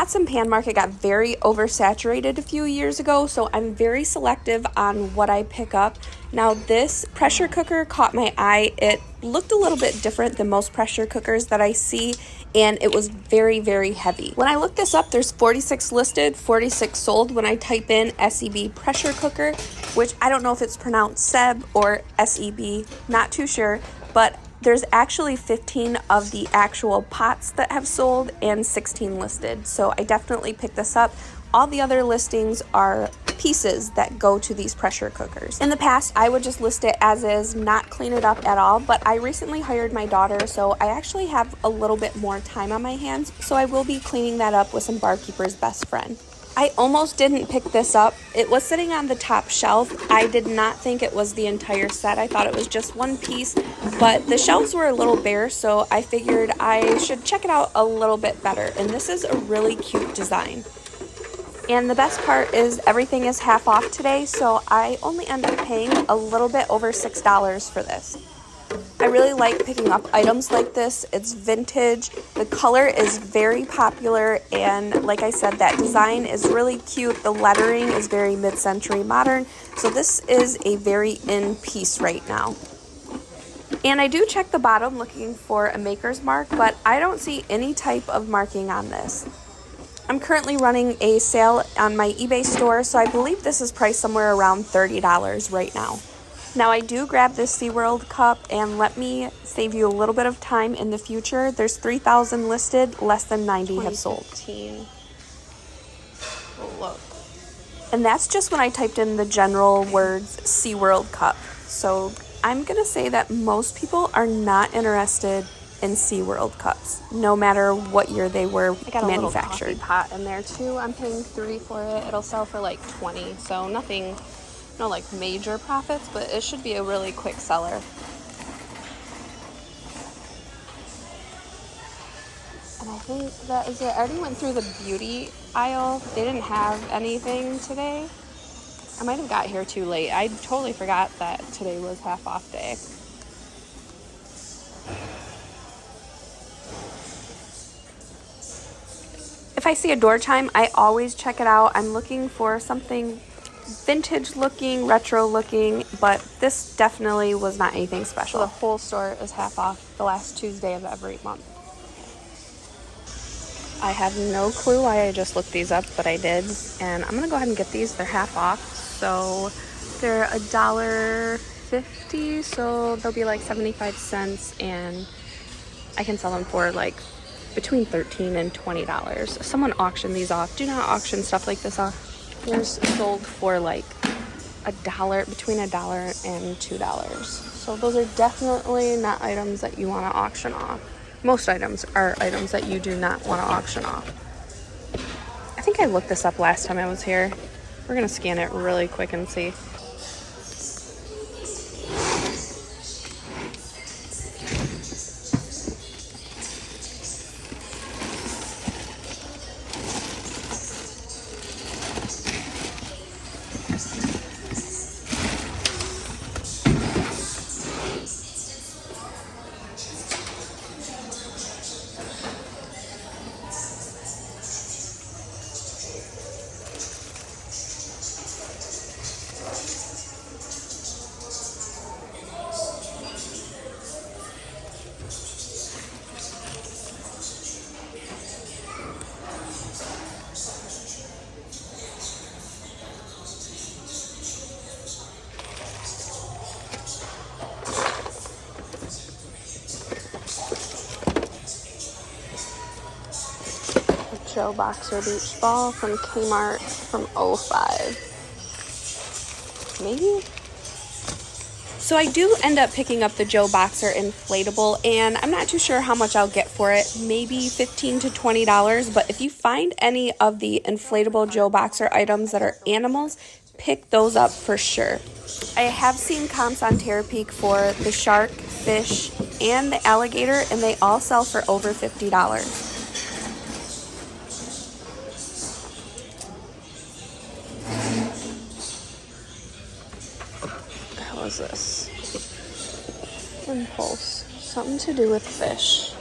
pots and pan market got very oversaturated a few years ago, so I'm very selective on what I pick up. Now this pressure cooker caught my eye. It looked a little bit different than most pressure cookers that I see, and it was very, very heavy. When I looked this up, there's 46 listed, 46 sold when I type in SEB pressure cooker, which I don't know if it's pronounced Seb or SEB, not too sure, but there's actually 15 of the actual pots that have sold and 16 listed. So I definitely picked this up. All the other listings are pieces that go to these pressure cookers. In the past, I would just list it as is, not clean it up at all, but I recently hired my daughter, so I actually have a little bit more time on my hands, so I will be cleaning that up with some Barkeeper's Best Friend. I almost didn't pick this up. It was sitting on the top shelf. I did not think it was the entire set. I thought it was just one piece, but the shelves were a little bare, so I figured I should check it out a little bit better. And this is a really cute design. And the best part is everything is half off today, so I only end up paying a little bit over $6 for this. I really like picking up items like this. It's vintage, the color is very popular, and like I said, that design is really cute. The lettering is very mid-century modern, so this is a very in piece right now. And I do check the bottom looking for a maker's mark, but I don't see any type of marking on this. I'm currently running a sale on my eBay store, so I believe this is priced somewhere around $30 right now. Now I do grab this SeaWorld cup, and let me save you a little bit of time in the future. There's 3,000 listed, less than 90 have sold. Look. And that's just when I typed in the general words SeaWorld cup. So I'm gonna say that most people are not interested in SeaWorld cups, no matter what year they were manufactured. I got a little coffee pot in there too. I'm paying $3 for it. It'll sell for like $20, so nothing. No like major profits, but it should be a really quick seller. And I think that is it. I already went through the beauty aisle. They didn't have anything today. I might have got here too late. I totally forgot that today was half off day. If I see a door chime, I always check it out. I'm looking for something vintage looking, retro looking, but this definitely was not anything special. The whole store is half off the last Tuesday of every month. I have no clue why I just looked these up, but I did, and I'm gonna go ahead and get these. They're half off, so they're $1.50, so they'll be like 75 cents, and I can sell them for like between $13 and $20. Someone auctioned these off. Do not auction stuff like this off. Yours sold for like $1, between $1 and $2. So those are definitely not items that you want to auction off. Most items are items that you do not want to auction off. I think I looked this up last time I was here. We're gonna scan it really quick and see. Joe Boxer Beach Ball from Kmart from 05. Maybe? So I do end up picking up the Joe Boxer inflatable, and I'm not too sure how much I'll get for it. Maybe $15 to $20, but if you find any of the inflatable Joe Boxer items that are animals, pick those up for sure. I have seen comps on Terapeak for the shark, fish, and the alligator, and they all sell for over $50. What is this? Impulse. Something to do with fish.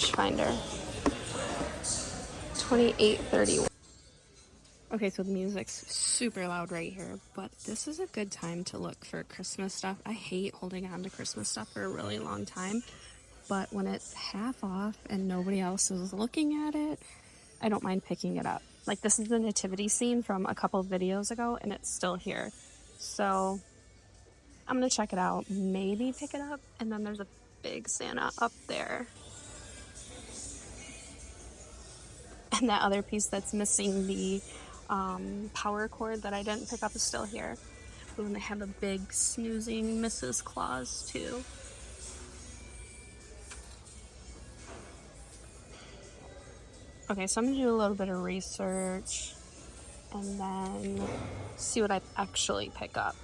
fish finder. $28.31. Okay, so the music's super loud right here, but this is a good time to look for Christmas stuff. I hate holding on to Christmas stuff for a really long time, but when it's half off and nobody else is looking at it, I don't mind picking it up. Like, this is the nativity scene from a couple of videos ago, and it's still here. So I'm gonna check it out, maybe pick it up, and then there's a big Santa up there. And that other piece that's missing the power cord that I didn't pick up is still here. But then they have a big snoozing Mrs. Claus too. Okay, so I'm gonna do a little bit of research and then see what I actually pick up.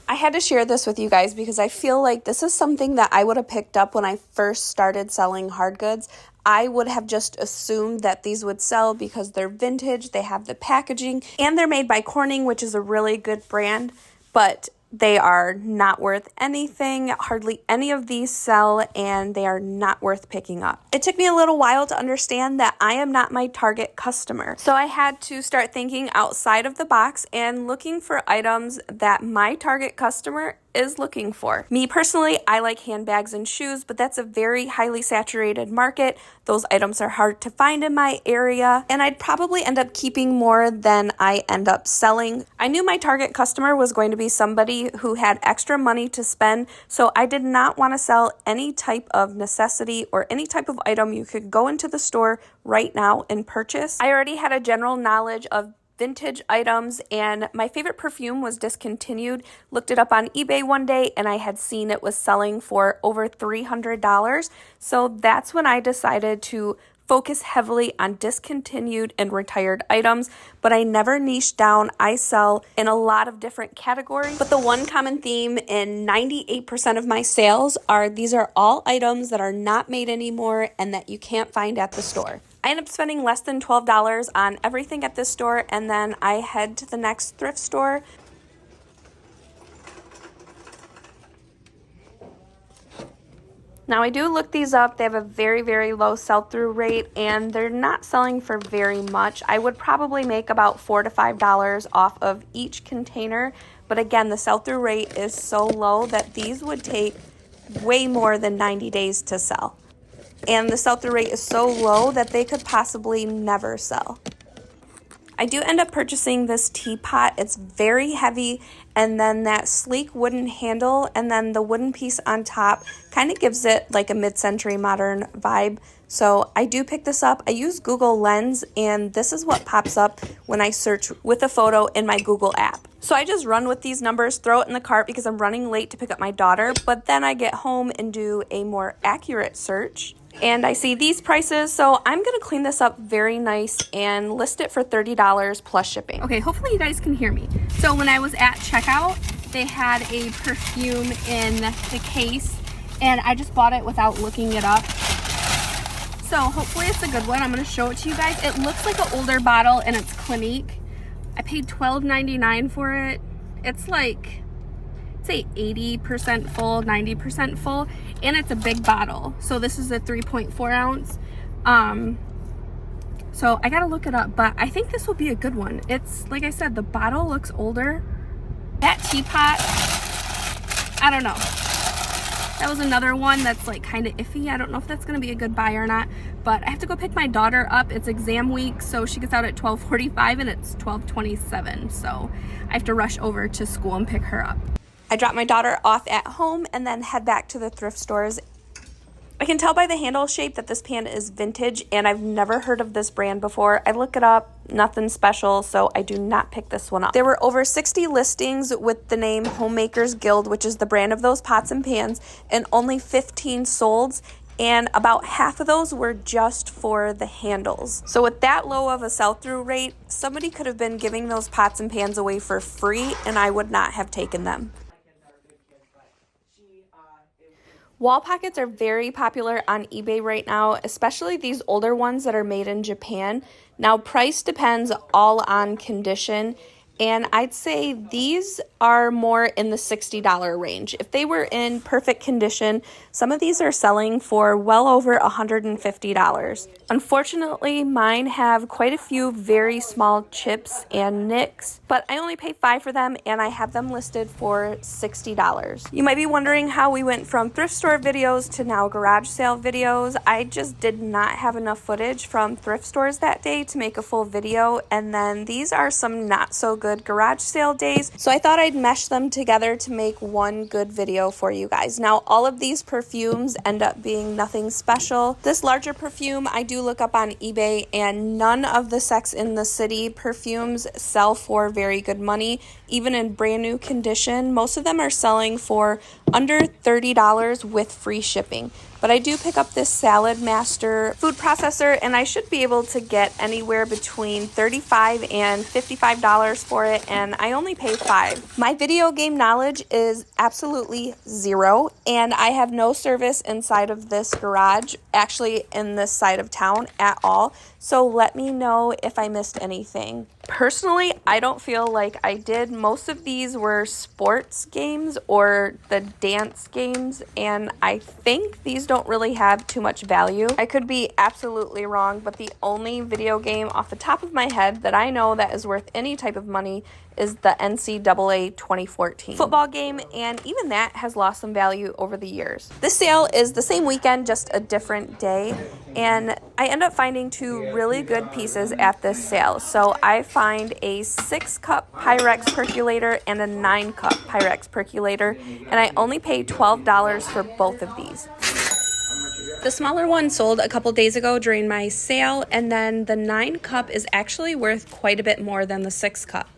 I had to share this with you guys because I feel like this is something that I would have picked up when I first started selling hard goods. I would have just assumed that these would sell because they're vintage, they have the packaging, and they're made by Corning, which is a really good brand, but they are not worth anything. Hardly any of these sell, and they are not worth picking up. It took me a little while to understand that I am not my target customer. So I had to start thinking outside of the box and looking for items that my target customer is looking for. Me personally, I like handbags and shoes, but that's a very highly saturated market. Those items are hard to find in my area, and I'd probably end up keeping more than I end up selling. I knew my target customer was going to be somebody who had extra money to spend, so I did not want to sell any type of necessity or any type of item you could go into the store right now and purchase. I already had a general knowledge of vintage items, and my favorite perfume was Discontinued. Looked it up on eBay one day, and I had seen it was selling for over $300. So that's when I decided to focus heavily on discontinued and retired items, but I never niched down. I sell in a lot of different categories, but the one common theme in 98% of my sales are these are all items that are not made anymore and that you can't find at the store. I end up spending less than $12 on everything at this store, and then I head to the next thrift store. Now I do look these up. They have a very, very low sell-through rate, and they're not selling for very much. I would probably make about $4 to $5 off of each container, but again, the sell-through rate is so low that these would take way more than 90 days to sell. And the sell-through rate is so low that they could possibly never sell. I do end up purchasing this teapot. It's very heavy, and then that sleek wooden handle and then the wooden piece on top kind of gives it like a mid-century modern vibe. So I do pick this up. I use Google Lens, and this is what pops up when I search with a photo in my Google app. So I just run with these numbers, throw it in the cart because I'm running late to pick up my daughter, but then I get home and do a more accurate search. And I see these prices, so I'm going to clean this up very nice and list it for $30 plus shipping. Okay, hopefully you guys can hear me. So when I was at checkout, they had a perfume in the case, and I just bought it without looking it up. So hopefully it's a good one. I'm going to show it to you guys. It looks like an older bottle, and it's Clinique. I paid $12.99 for it. It's like, say 80% full, 90% full, and it's a big bottle. So this is a 3.4 ounce. So I gotta look it up, but I think this will be a good one. It's, like I said, the bottle looks older. That teapot, I don't know. That was another one that's like kind of iffy. I don't know if that's gonna be a good buy or not, but I have to go pick my daughter up. It's exam week, so she gets out at 12:45 and it's 12:27. So I have to rush over to school and pick her up. I drop my daughter off at home and then head back to the thrift stores. I can tell by the handle shape that this pan is vintage, and I've never heard of this brand before. I look it up, nothing special, so I do not pick this one up. There were over 60 listings with the name Homemakers Guild, which is the brand of those pots and pans, and only 15 sold, and about half of those were just for the handles. So with that low of a sell-through rate, somebody could have been giving those pots and pans away for free, and I would not have taken them. Wall pockets are very popular on eBay right now, especially these older ones that are made in Japan. Now, price depends all on condition, And I'd say these are more in the $60 range. If they were in perfect condition, some of these are selling for well over $150. Unfortunately, mine have quite a few very small chips and nicks, but I only pay $5 for them and I have them listed for $60. You might be wondering how we went from thrift store videos to now garage sale videos. I just did not have enough footage from thrift stores that day to make a full video, and then these are some not so good garage sale days, so I thought I'd mesh them together to make one good video for you guys. Now, all of these perfumes end up being nothing special. This larger perfume I do look up on eBay, and none of the Sex in the City perfumes sell for very good money, even in brand new condition. Most of them are selling for under $30 with free shipping. But I do pick up this Salad Master food processor, and I should be able to get anywhere between $35 and $55 for it, and I only pay $5. My video game knowledge is absolutely zero, and I have no service inside of this garage, actually in this side of town at all. So let me know if I missed anything. Personally, I don't feel like I did. Most of these were sports games or the dance games, and I think these don't really have too much value. I could be absolutely wrong, but the only video game off the top of my head that I know that is worth any type of money is the NCAA 2014 football game, and even that has lost some value over the years. This sale is the same weekend, just a different day, and I end up finding two really good pieces at this sale. So I find a 6-cup Pyrex percolator and a 9-cup Pyrex percolator, and I only paid $12 for both of these. The smaller one sold a couple days ago during my sale, and then the 9-cup is actually worth quite a bit more than the 6-cup.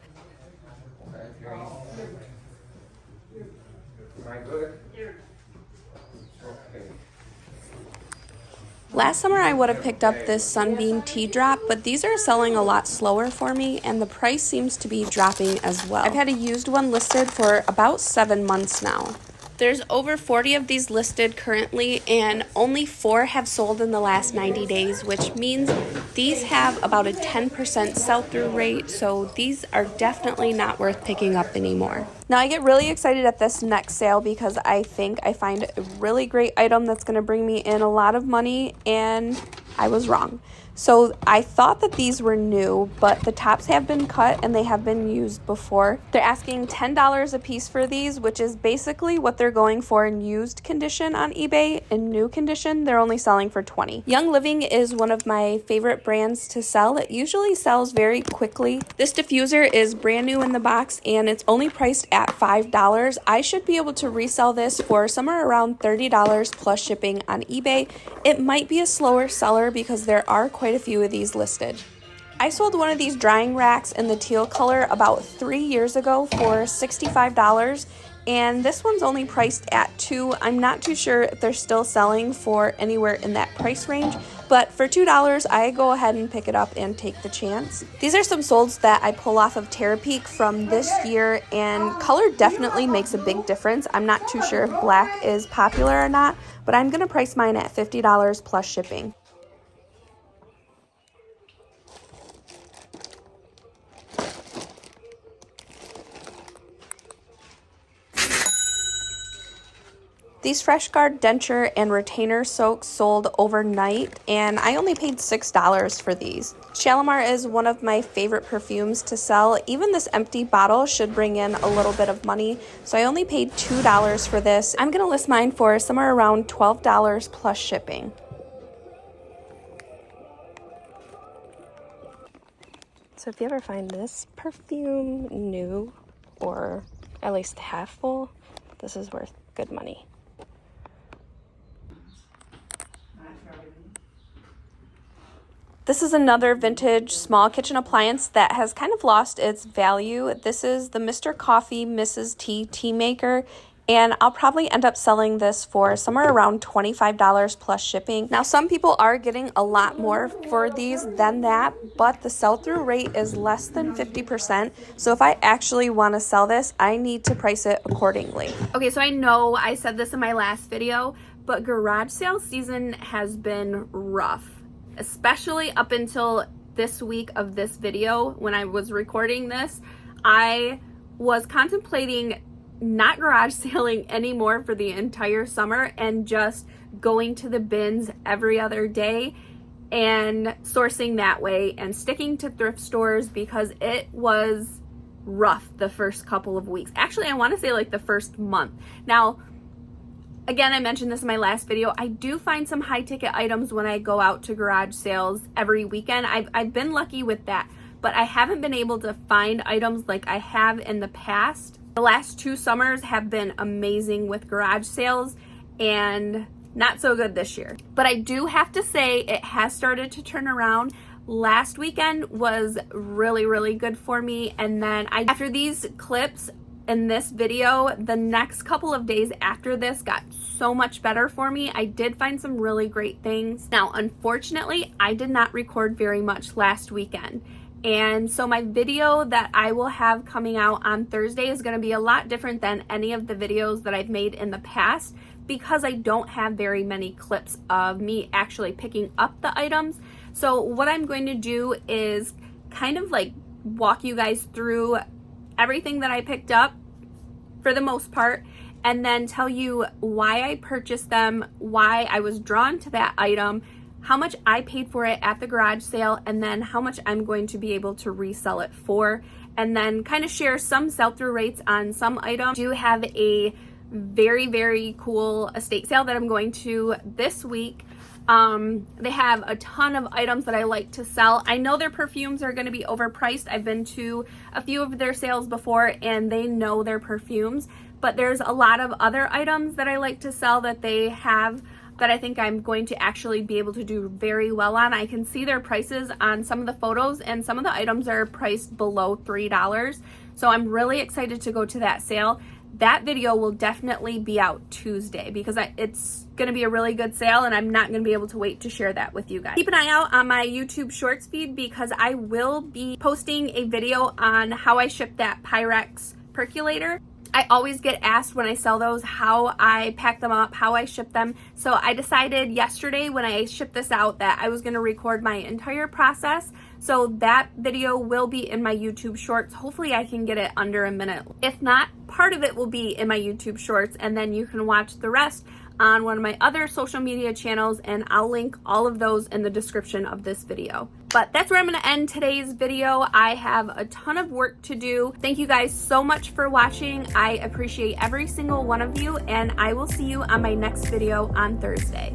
Last summer I would have picked up this Sunbeam Tea Drop, but these are selling a lot slower for me, and the price seems to be dropping as well. I've had a used one listed for about 7 months now. There's over 40 of these listed currently, and only 4 have sold in the last 90 days, which means these have about a 10% sell-through rate, so these are definitely not worth picking up anymore. Now, I get really excited at this next sale because I think I find a really great item that's going to bring me in a lot of money, and I was wrong. So I thought that these were new, but the tops have been cut and they have been used before. They're asking $10 a piece for these, which is basically what they're going for in used condition on eBay. In new condition, they're only selling for $20. Young Living is one of my favorite brands to sell. It usually sells very quickly. This diffuser is brand new in the box and it's only priced at $5. I should be able to resell this for somewhere around $30 plus shipping on eBay. It might be a slower seller because there are quite a few of these listed. I sold one of these drying racks in the teal color about 3 years ago for $65, and this one's only priced at $2. I'm not too sure if they're still selling for anywhere in that price range, but for $2, I go ahead and pick it up and take the chance. These are some solds that I pull off of Terapeak from this year, and color definitely makes a big difference. I'm not too sure if black is popular or not, but I'm gonna price mine at $50 plus shipping. These Fresh Guard denture and retainer soaks sold overnight, and I only paid $6 for these. Shalimar is one of my favorite perfumes to sell. Even this empty bottle should bring in a little bit of money, so I only paid $2 for this. I'm gonna list mine for somewhere around $12 plus shipping. So if you ever find this perfume new, or at least half full, this is worth good money. This is another vintage small kitchen appliance that has kind of lost its value. This is the Mr. Coffee Mrs. T tea maker, and I'll probably end up selling this for somewhere around $25 plus shipping. Now, some people are getting a lot more for these than that, but the sell-through rate is less than 50%. So if I actually want to sell this, I need to price it accordingly. Okay, so I know I said this in my last video, but garage sale season has been rough, especially up until this week of this video when I was recording this. I was contemplating not garage sailing anymore for the entire summer and just going to the bins every other day and sourcing that way and sticking to thrift stores, because it was rough the first couple of weeks. Actually, I want to say like the first month. Now, again, I mentioned this in my last video, I do find some high ticket items when I go out to garage sales every weekend. I've been lucky with that, but I haven't been able to find items like I have in the past. The last 2 summers have been amazing with garage sales and not so good this year. But I do have to say it has started to turn around. Last weekend was really, really good for me. And then after these clips in this video, the next couple of days after this got so much better for me. I did find some really great things. Now, unfortunately, I did not record very much last weekend. And so my video that I will have coming out on Thursday is going to be a lot different than any of the videos that I've made in the past, because I don't have very many clips of me actually picking up the items. So what I'm going to do is kind of like walk you guys through everything that I picked up for the most part, and then tell you why I purchased them, why I was drawn to that item, how much I paid for it at the garage sale, and then how much I'm going to be able to resell it for, and then kind of share some sell-through rates on some items. I do have a very, very cool estate sale that I'm going to this week. They have a ton of items that I like to sell. I know their perfumes are going to be overpriced. I've been to a few of their sales before and they know their perfumes, but there's a lot of other items that I like to sell that they have that I think I'm going to actually be able to do very well on. I can see their prices on some of the photos, and some of the items are priced below $3. So I'm really excited to go to that sale. That video will definitely be out Tuesday, because it's going to be a really good sale and I'm not going to be able to wait to share that with you guys. Keep an eye out on my YouTube Shorts feed, because I will be posting a video on how I ship that Pyrex percolator. I always get asked when I sell those how I pack them up, how I ship them. So I decided yesterday when I shipped this out that I was going to record my entire process. So that video will be in my YouTube Shorts. Hopefully I can get it under a minute. If not, part of it will be in my YouTube Shorts, and then you can watch the rest on one of my other social media channels, and I'll link all of those in the description of this video. But that's where I'm going to end today's video. I have a ton of work to do. Thank you guys so much for watching. I appreciate every single one of you, and I will see you on my next video on Thursday.